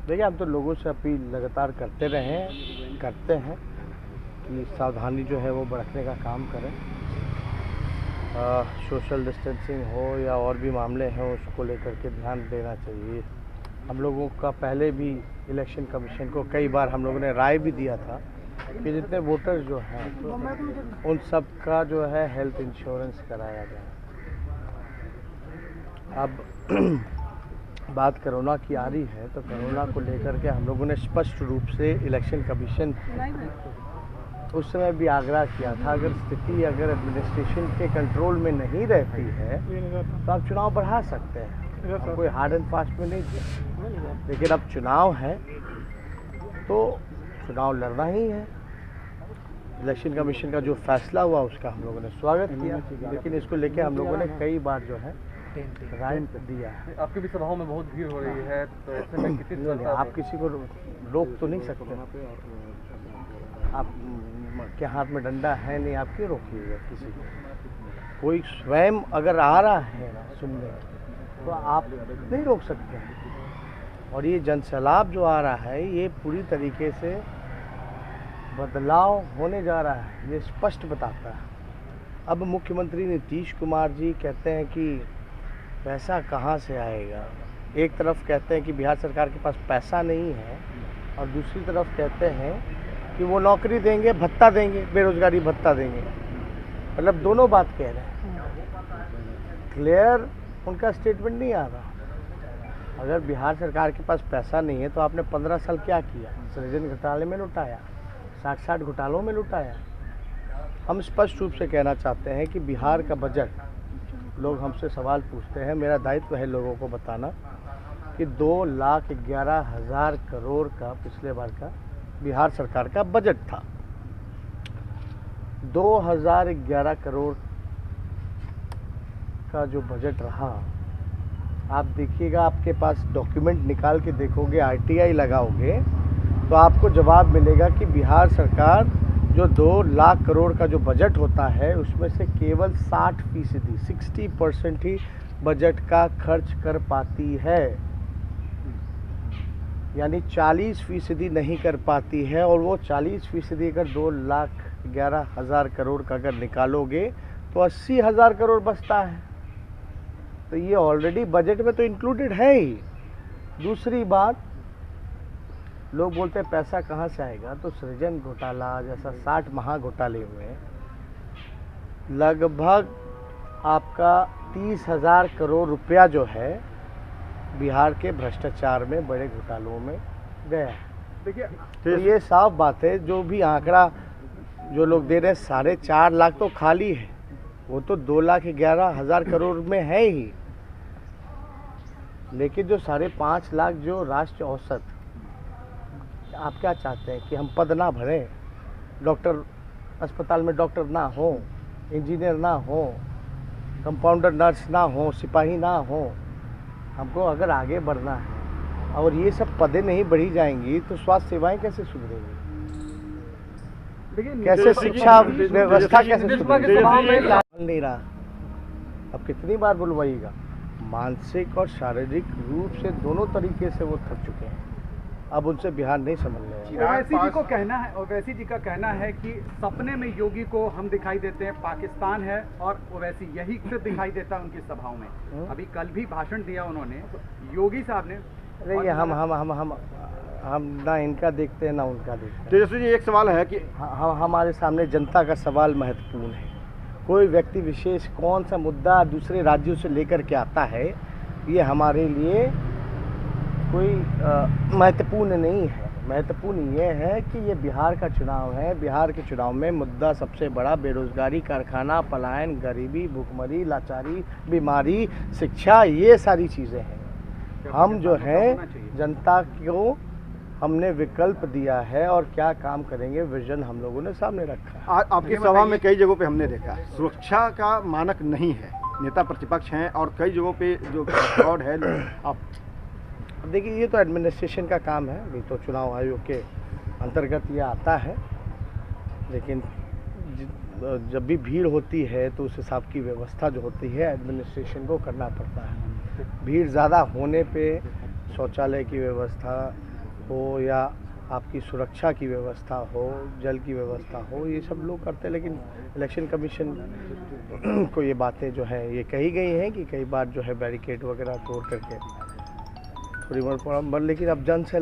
देखिए, हम तो लोगों से अपील लगातार करते हैं कि सावधानी जो है वो बरतने का काम करें। सोशल डिस्टेंसिंग हो या और भी मामले हैं, उसको लेकर के ध्यान देना चाहिए। हम लोगों का पहले भी इलेक्शन कमीशन को कई बार हम लोगों ने राय भी दिया था कि जितने वोटर्स जो हैं उन सब का जो है हेल्थ इंश्योरेंस कराया जाए। अब बात कोरोना की आ रही है, तो कोरोना को लेकर के हम लोगों ने स्पष्ट रूप से इलेक्शन कमीशन उस समय भी आग्रह किया था, अगर एडमिनिस्ट्रेशन के कंट्रोल में नहीं रहती है तो आप चुनाव बढ़ा सकते हैं। हम कोई हार्ड एंड फास्ट में नहीं थे, लेकिन अब चुनाव है तो चुनाव लड़ना ही है। इलेक्शन कमीशन का जो फैसला हुआ उसका हम लोगों ने स्वागत किया, लेकिन इसको लेके हम लोगों ने कई बार जो है राय दिया है। आपकी भी सभाओं में बहुत भीड़ हो रही है, तो ऐसे में कितनी आप किसी को रोक तो नहीं सकते। आप के हाथ में डंडा है नहीं, आप क्यों रोकिएगा किसी को? कोई स्वयं अगर आ रहा है सुनने तो आप नहीं रोक सकते हैं। और ये जनसैलाब जो आ रहा है ये पूरी तरीके से बदलाव होने जा रहा है, ये स्पष्ट बताता है। अब मुख्यमंत्री नीतीश कुमार जी कहते हैं कि पैसा कहाँ से आएगा। एक तरफ कहते हैं कि बिहार सरकार के पास पैसा नहीं है, और दूसरी तरफ कहते हैं कि वो नौकरी देंगे, भत्ता देंगे, बेरोजगारी भत्ता देंगे। मतलब दोनों बात कह रहे हैं, क्लियर उनका स्टेटमेंट नहीं आ रहा। अगर बिहार सरकार के पास पैसा नहीं है तो आपने 15 साल क्या किया? सृजन घोटाले में लुटाया, 60 घोटालों में लुटाया। हम स्पष्ट रूप से कहना चाहते हैं कि बिहार का बजट, लोग हमसे सवाल पूछते हैं, मेरा दायित्व है लोगों को बताना कि 2,11,000 करोड़ का पिछले बार का बिहार सरकार का बजट था। 2011 करोड़ का जो बजट रहा, आप देखिएगा, आपके पास डॉक्यूमेंट निकाल के देखोगे, आरटीआई लगाओगे तो आपको जवाब मिलेगा कि बिहार सरकार जो 2 लाख करोड़ का जो बजट होता है उसमें से केवल 60% 60% ही बजट का खर्च कर पाती है, यानी 40% नहीं कर पाती है। और वो 40% अगर 2,11,000 करोड़ का अगर निकालोगे तो 80,000 करोड़ बचता है। तो ये ऑलरेडी बजट में तो इंक्लूडेड है ही। दूसरी बात, लोग बोलते हैं पैसा कहाँ से आएगा, तो सृजन घोटाला जैसा 60 महा घोटाले हुए, लगभग आपका 30,000 करोड़ रुपया जो है बिहार के भ्रष्टाचार में, बड़े घोटालों में गया है। देखिए, तो ये साफ बात है, जो भी आंकड़ा जो लोग दे रहे हैं 4.5 लाख तो खाली है, वो तो 2,11,000 करोड़ में है ही। लेकिन जो 5.5 लाख जो राष्ट्रीय औसत, आप क्या चाहते हैं कि हम पद ना भरें, डॉक्टर अस्पताल में डॉक्टर ना हो, इंजीनियर ना हो, कंपाउंडर नर्स ना हो, सिपाही ना हो? हमको अगर आगे बढ़ना है और ये सब पदें नहीं बढ़ी जाएंगी तो स्वास्थ्य सेवाएं कैसे सुधरेंगी? कैसे शिक्षा व्यवस्था कैसे सुधरेगी? नहीं रहा। अब कितनी बार बुलवाइएगा? मानसिक और शारीरिक रूप से दोनों तरीके से वो थक चुके हैं, अब उनसे बिहार नहीं समझ रहे। ओवैसी जी को कहना है, ओवैसी जी का कहना है कि सपने में योगी को हम दिखाई देते हैं, पाकिस्तान है और ओवैसी यही से दिखाई देता है उनकी सभाओं में। अभी कल भी भाषण दिया उन्होंने, योगी साहब ने। अरे ये हम ना इनका देखते हैं ना उनका देखते हैं। तेजस्वी जी, एक सवाल है कि हमारे सामने जनता का सवाल महत्वपूर्ण है। कोई व्यक्ति विशेष कौन सा मुद्दा दूसरे राज्यों से लेकर के आता है, ये हमारे लिए कोई महत्वपूर्ण नहीं है। महत्वपूर्ण ये है कि ये बिहार का चुनाव है। बिहार के चुनाव में मुद्दा सबसे बड़ा बेरोजगारी, कारखाना, पलायन, गरीबी, भूखमरी, लाचारी, बीमारी, शिक्षा, ये सारी चीज़ें हैं। हम जो हैं जनता को हमने विकल्प दिया है और क्या काम करेंगे, विजन हम लोगों ने सामने रखा है। आपकी सभा में कई जगहों पे हमने देखा है सुरक्षा का मानक नहीं है, नेता प्रतिपक्ष हैं और कई जगहों पे जो फ्रॉड है। आप देखिए, ये तो एडमिनिस्ट्रेशन का काम है, ये तो चुनाव आयोग के अंतर्गत ये आता है। लेकिन जब भी भीड़ होती है तो उस हिसाब की व्यवस्था जो होती है एडमिनिस्ट्रेशन को करना पड़ता है। भीड़ ज़्यादा होने पे शौचालय की व्यवस्था, हो या आपकी सुरक्षा की व्यवस्था हो, जल की व्यवस्था हो, ये सब लोग करते हैं। लेकिन इलेक्शन कमीशन को ये बातें जो है ये कही गई हैं कि कई बार जो है बैरिकेड वगैरह तोड़ करके थोड़ी बहुत प्रॉब्लम बन, लेकिन अब जन से